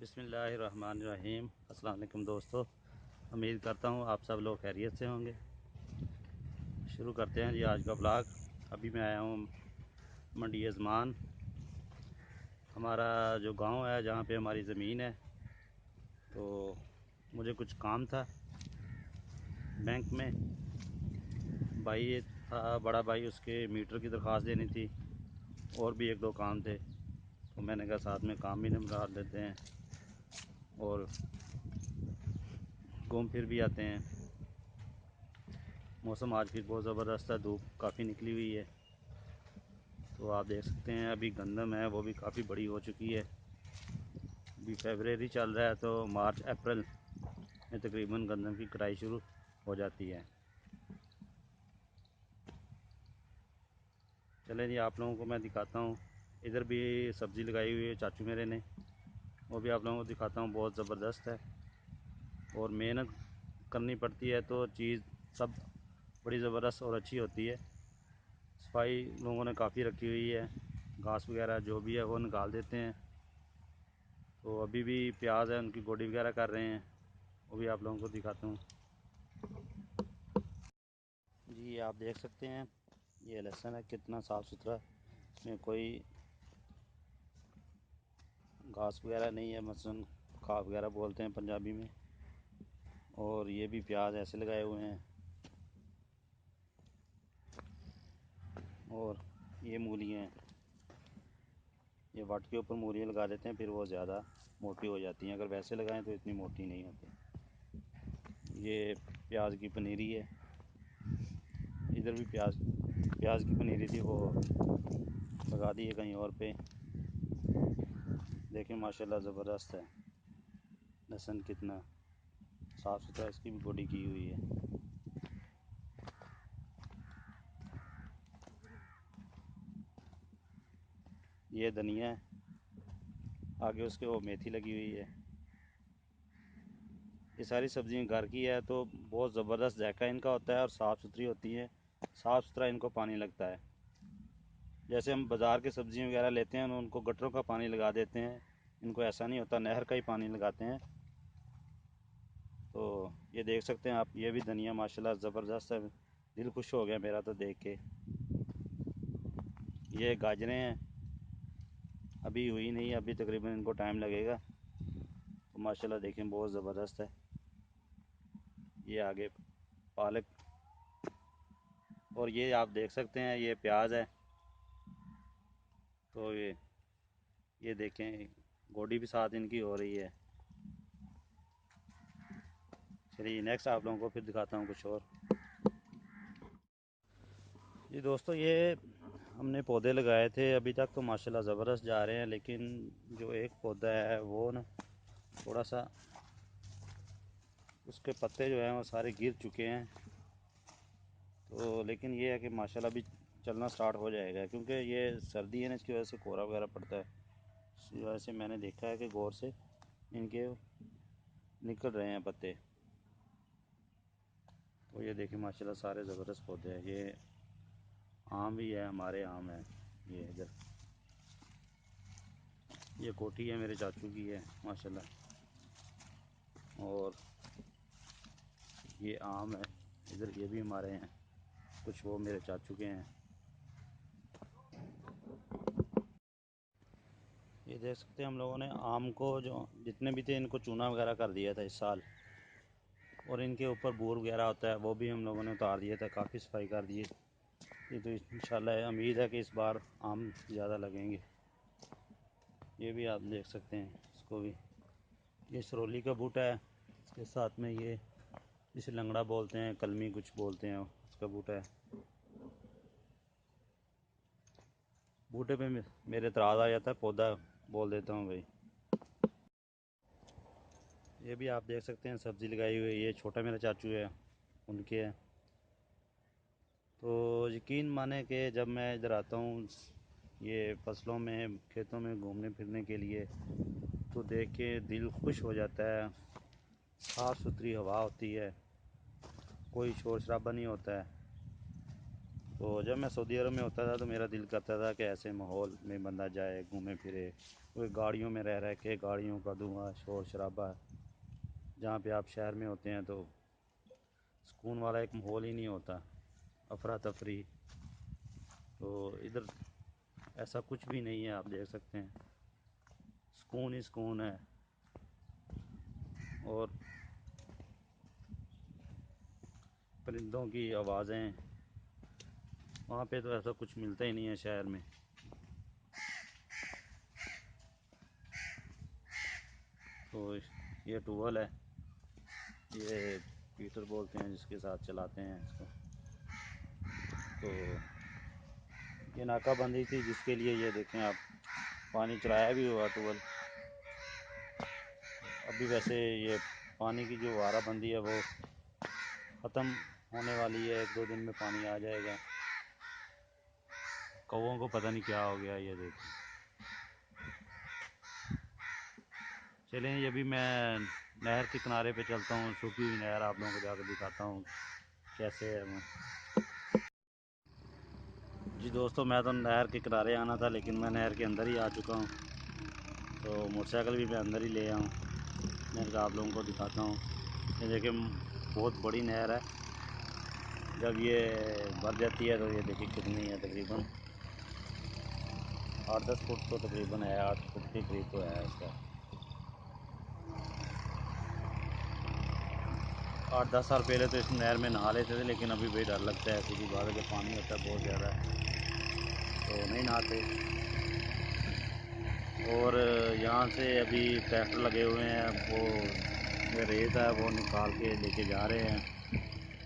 बिस्मिल्लाहिर्रहमानिर्रहीम। अस्सलाम वालेकुम दोस्तों, उम्मीद करता हूँ आप सब लोग खैरियत से होंगे। शुरू करते हैं जी आज का ब्लॉग। अभी मैं आया हूँ मंडी अज़मान। हमारा जो गांव है जहाँ पे हमारी ज़मीन है, तो मुझे कुछ काम था बैंक में। भाई था बड़ा भाई, उसके मीटर की दरख्वास्त देनी थी और भी एक दो काम थे, तो मैंने कहा साथ में काम भी निपटा लेते हैं और घूम फिर भी आते हैं। मौसम आज भी बहुत ज़बरदस्त है, धूप काफ़ी निकली हुई है। तो आप देख सकते हैं अभी गंदम है वो भी काफ़ी बड़ी हो चुकी है। अभी फरवरी चल रहा है, तो मार्च अप्रैल में तकरीबन गंदम की कटाई शुरू हो जाती है। चलें जी, आप लोगों को मैं दिखाता हूँ। इधर भी सब्ज़ी लगाई हुई है चाचू मेरे ने, वो भी आप लोगों को दिखाता हूँ। बहुत ज़बरदस्त है और मेहनत करनी पड़ती है तो चीज़ सब बड़ी ज़बरदस्त और अच्छी होती है। सफाई लोगों ने काफ़ी रखी हुई है, घास वगैरह जो भी है वो निकाल देते हैं। तो अभी भी प्याज है, उनकी गोडी वगैरह कर रहे हैं, वो भी आप लोगों को दिखाता हूँ जी। आप देख सकते हैं ये लहसुन है, कितना साफ़ सुथरा, इसमें कोई घास वगैरह नहीं है, मसलन खा वगैरह बोलते हैं पंजाबी में। और ये भी प्याज ऐसे लगाए हुए हैं। और ये मूलियाँ हैं, ये वाट के ऊपर मूलियाँ लगा देते हैं, फिर वो ज़्यादा मोटी हो जाती हैं। अगर वैसे लगाएं तो इतनी मोटी नहीं होती। ये प्याज की पनीरी है, इधर भी प्याज की पनीरी थी, वो लगा दी है कहीं और पे। देखें माशाल्लाह ज़बरदस्त है लहसुन, कितना साफ़ सुथरा, इसकी भी गोडी की हुई है। ये धनिया है, आगे उसके वो मेथी लगी हुई है। ये सारी सब्ज़ियाँ घर की है तो बहुत ज़बरदस्त जायका इनका होता है और साफ़ सुथरी होती है। साफ़ सुथरा इनको पानी लगता है। जैसे हम बाज़ार के सब्ज़ियाँ वगैरह लेते हैं उनको गटरों का पानी लगा देते हैं, इनको ऐसा नहीं होता, नहर का ही पानी लगाते हैं। तो ये देख सकते हैं आप, ये भी धनिया माशाल्लाह ज़बरदस्त है, दिल खुश हो गया मेरा तो देख के। ये गाजरें हैं, अभी हुई नहीं, अभी तकरीबन इनको टाइम लगेगा। तो माशाल्लाह देखें बहुत ज़बरदस्त है। ये आगे पालक, और ये आप देख सकते हैं ये प्याज है। तो ये देखें गोडी भी साथ इनकी हो रही है। चलिए नेक्स्ट आप लोगों को फिर दिखाता हूँ कुछ और। जी दोस्तों, ये हमने पौधे लगाए थे, अभी तक तो माशाल्लाह ज़बरदस्त जा रहे हैं, लेकिन जो एक पौधा है वो ना थोड़ा सा, उसके पत्ते जो हैं वो सारे गिर चुके हैं। तो लेकिन ये है कि माशाल्लाह अभी चलना स्टार्ट हो जाएगा, क्योंकि ये सर्दी है ना, इसकी वजह से कोहरा वगैरह पड़ता है। इस वजह से मैंने देखा है कि गौर से इनके निकल रहे हैं पत्ते। तो ये देखिए माशाल्लाह सारे ज़बरदस्त पौधे हैं। ये आम भी है, हमारे आम है। ये इधर ये कोठी है मेरे चाचू की है माशाल्लाह। और ये आम है, इधर ये भी हमारे हैं, कुछ वो मेरे चाचू के हैं। ये देख सकते हैं हम लोगों ने आम को, जो जितने भी थे इनको चूना वगैरह कर दिया था इस साल, और इनके ऊपर बूर वगैरह होता है वो भी हम लोगों ने उतार दिया था, काफ़ी सफाई कर दी। ये तो इंशाल्लाह उम्मीद है कि इस बार आम ज़्यादा लगेंगे। ये भी आप देख सकते हैं, इसको भी, ये सरोली का बूटा है, इसके साथ में ये जिसे लंगड़ा बोलते हैं, कलमी कुछ बोलते हैं, उसका बूटा है। बूटे पे मेरे एतराज़ आ जाता है, पौधा बोल देता हूँ भाई। ये भी आप देख सकते हैं सब्ज़ी लगाई हुई है, ये छोटा मेरा चाचू है, उनके है। तो यकीन माने कि जब मैं इधर आता हूँ ये फसलों में, खेतों में घूमने फिरने के लिए, तो देख के दिल खुश हो जाता है। साफ़ सुथरी हवा होती है, कोई शोर शराबा नहीं होता है। तो जब मैं सऊदी अरब में होता था तो मेरा दिल करता था कि ऐसे माहौल में बंदा जाए, घूमे फिरे। कोई गाड़ियों में रह के गाड़ियों का धुआं, शोर शराबा, जहाँ पे आप शहर में होते हैं तो सुकून वाला एक माहौल ही नहीं होता, अफरा तफरी। तो इधर ऐसा कुछ भी नहीं है, आप देख सकते हैं, सुकून ही सुकून है। और परिंदों की आवाज़ें, वहाँ पे तो ऐसा कुछ मिलता ही नहीं है शहर में। तो ये टूवल है, ये पीटर बोलते हैं जिसके साथ चलाते हैं इसको। तो ये नाकाबंदी थी जिसके लिए ये देखें आप, पानी चलाया भी हुआ टूवल। अभी वैसे ये पानी की जो वाराबंदी है वो ख़त्म होने वाली है, 1-2 दिन में पानी आ जाएगा। कौवों को पता नहीं क्या हो गया, ये देखो। चलें, ये भी मैं नहर के किनारे पे चलता हूँ, सूखी हुई नहर, आप लोगों को जाकर दिखाता हूँ कैसे है वो। जी दोस्तों, मैं तो नहर के किनारे आना था लेकिन मैं नहर के अंदर ही आ चुका हूँ। तो मोटरसाइकिल भी मैं अंदर ही ले आऊँ, नहर का आप लोगों को दिखाता हूँ। ये देखिए, बहुत बड़ी नहर है। जब ये भर जाती है तो ये देखिए कितनी है, तकरीबन 8-10 फुट तो तकरीबन है, 8 फुट के करीब तो है इसका। 8-10 साल पहले तो इस नहर में नहा लेते थे, लेकिन अभी भी डर लगता है। ऐसी की बात है कि पानी होता है बहुत ज़्यादा, तो नहीं नहाते। और यहाँ से अभी ट्रैक्टर लगे हुए हैं, वो रेत है वो निकाल के लेके जा रहे हैं।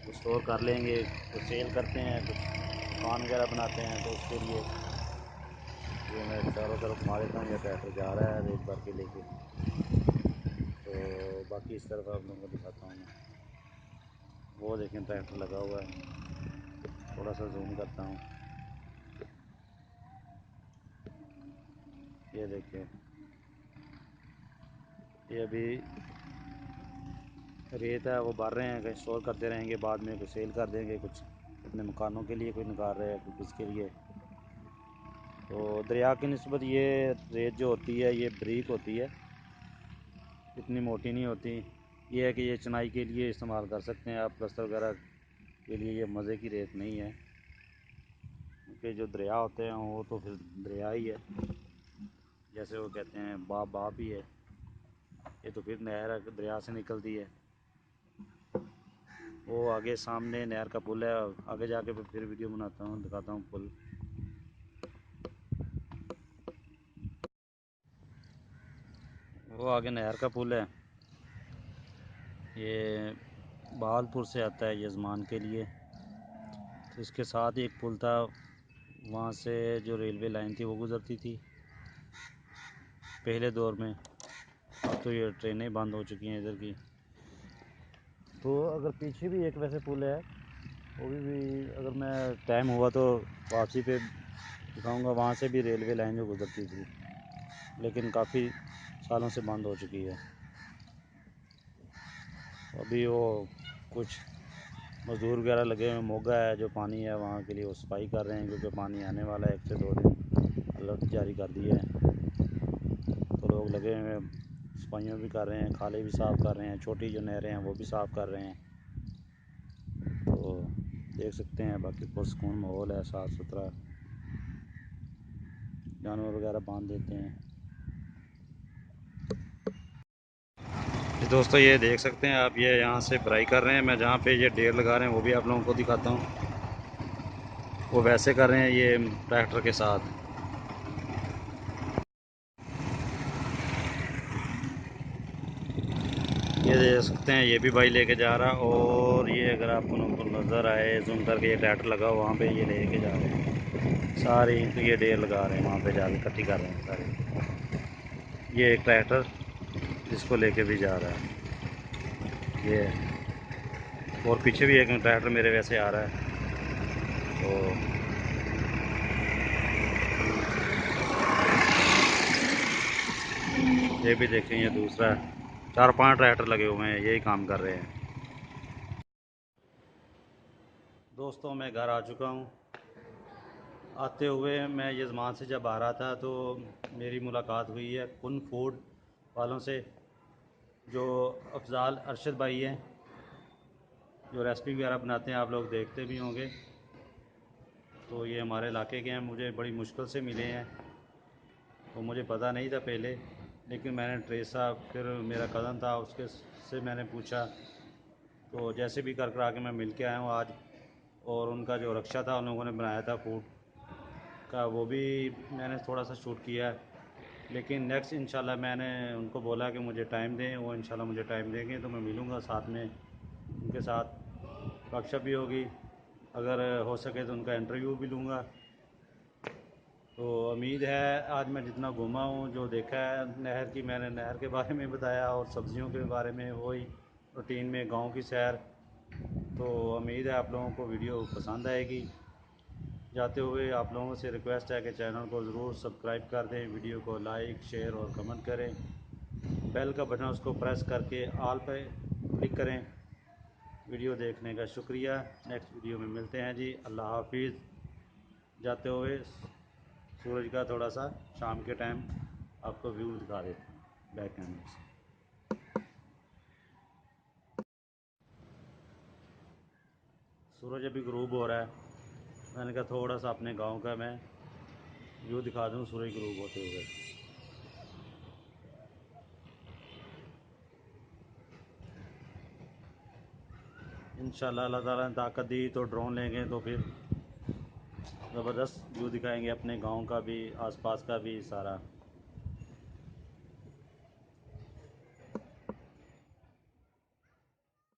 कुछ स्टोर कर लेंगे, कुछ सेल करते हैं, कुछ दुकान वगैरह बनाते हैं। तो उसके लिए ये मैं चारों तरफ घुमा देता हूँ। ये ट्रैक्टर जा रहा है रेत भर के लेके। तो बाकी इस तरफ आप लोगों को दिखाता हूँ मैं। वो देखें ट्रैक्टर लगा हुआ है, थोड़ा सा जूम करता हूँ। ये देखिए, ये अभी रेत है वो भर रहे हैं, कहीं स्टोर करते रहेंगे, बाद में कुछ सेल कर देंगे, कुछ अपने मकानों के लिए कोई निकाल रहे हैं, कोई किसके लिए। तो दरिया की निस्बत ये रेत जो होती है ये बारीक होती है, इतनी मोटी नहीं होती। ये है कि ये चनाई के लिए इस्तेमाल कर सकते हैं आप, प्लस्तर वगैरह के लिए ये मज़े की रेत नहीं है। क्योंकि जो दरिया होते हैं वो तो फिर दरिया ही है, जैसे वो कहते हैं बाप बाप ही है। ये तो फिर नहर दरिया से निकलती है। वो आगे सामने नहर का पुल है, आगे जाके फिर वीडियो बनाता हूँ, दिखाता हूँ पुल। वो आगे नहर का पुल है, ये बहालपुर से आता है यजमान के लिए। तो इसके साथ ही एक पुल था, वहाँ से जो रेलवे लाइन थी वो गुज़रती थी पहले दौर में। अब तो ये ट्रेनें बंद हो चुकी हैं इधर की। तो अगर पीछे भी एक वैसे पुल है, वो भी अगर मैं टाइम हुआ तो वापसी पे दिखाऊंगा। वहाँ से भी रेलवे लाइन जो गुज़रती थी, लेकिन काफ़ी सालों से बंद हो चुकी है। अभी वो कुछ मज़दूर वगैरह लगे हुए, मोगा है जो पानी है वहाँ के लिए वो सफाई कर रहे हैं, क्योंकि पानी आने वाला है 1 से 2 दिन, अलर्ट जारी कर दिए हैं। तो लोग लगे हुए हैं, सफाइयाँ भी कर रहे हैं, खाले भी साफ़ कर रहे हैं, छोटी जो नहरें हैं वो भी साफ़ कर रहे हैं। तो देख सकते हैं, बाकी पुरसकून माहौल है, साफ़ सुथरा, जानवर वगैरह बांध देते हैं। दोस्तों ये देख सकते हैं आप, ये यहाँ से भराई कर रहे हैं। मैं जहाँ पे ये ढेर लगा रहे हैं वो भी आप लोगों को दिखाता हूँ। वो वैसे कर रहे हैं ये ट्रैक्टर के साथ। ये देख सकते हैं, ये भी भाई लेके जा रहा है। और ये अगर आप लोगों को नज़र आए जूम करके, ये ट्रैक्टर लगा हुआ वहाँ पे, ये लेके जा रहे हैं सारे इनको, ये ढेर लगा रहे हैं वहाँ पे, जाके इकट्ठी कर रहे हैं सारे। ये एक ट्रैक्टर जिसको लेके भी जा रहा है ये, और पीछे भी एक ट्रैक्टर मेरे वैसे आ रहा है। तो ये भी देखें, ये दूसरा, 4-5 ट्रैक्टर लगे हुए हैं, यही काम कर रहे हैं। दोस्तों मैं घर आ चुका हूँ। आते हुए मैं यजमान से जब आ रहा था तो मेरी मुलाकात हुई है कुन फूड वालों से, जो अफजाल अरशद भाई हैं, जो रेसिपी वगैरह बनाते हैं, आप लोग देखते भी होंगे। तो ये हमारे इलाके के हैं, मुझे बड़ी मुश्किल से मिले हैं, तो मुझे पता नहीं था पहले, लेकिन मैंने ट्रेसा, फिर मेरा कज़न था उसके से मैंने पूछा, तो जैसे भी कर आके मैं मिल के आया हूँ आज। और उनका जो रक्षा था उन लोगों ने बनाया था फूड का, वो भी मैंने थोड़ा सा शूट किया है। लेकिन नेक्स्ट इंशाल्लाह मैंने उनको बोला कि मुझे टाइम दें, वो इंशाल्लाह मुझे टाइम देंगे तो मैं मिलूँगा, साथ में उनके साथ वर्कशॉप भी होगी, अगर हो सके तो उनका इंटरव्यू भी लूँगा। तो उम्मीद है आज मैं जितना घूमा हूँ, जो देखा है नहर की, मैंने नहर के बारे में बताया और सब्ज़ियों के बारे में, वही रूटीन में गांव की सैर। तो उम्मीद है आप लोगों को वीडियो पसंद आएगी। जाते हुए आप लोगों से रिक्वेस्ट है कि चैनल को ज़रूर सब्सक्राइब कर दें, वीडियो को लाइक शेयर और कमेंट करें, बेल का बटन उसको प्रेस करके ऑल पे क्लिक करें। वीडियो देखने का शुक्रिया। नेक्स्ट वीडियो में मिलते हैं जी, अल्लाह हाफिज़। जाते हुए सूरज का थोड़ा सा शाम के टाइम आपको व्यू दिखा देते हैं बैक कैमरे से। सूरज अभी ग्रूब हो रहा है, मैंने कहा थोड़ा सा अपने गांव का मैं व्यू दिखा दूं सूरज ग्रूब होते हुए। इंशाल्लाह अल्लाह ताला ने ताकत दी तो ड्रोन लेंगे तो फिर ज़बरदस्त व्यू दिखाएंगे अपने गांव का भी, आसपास का भी सारा।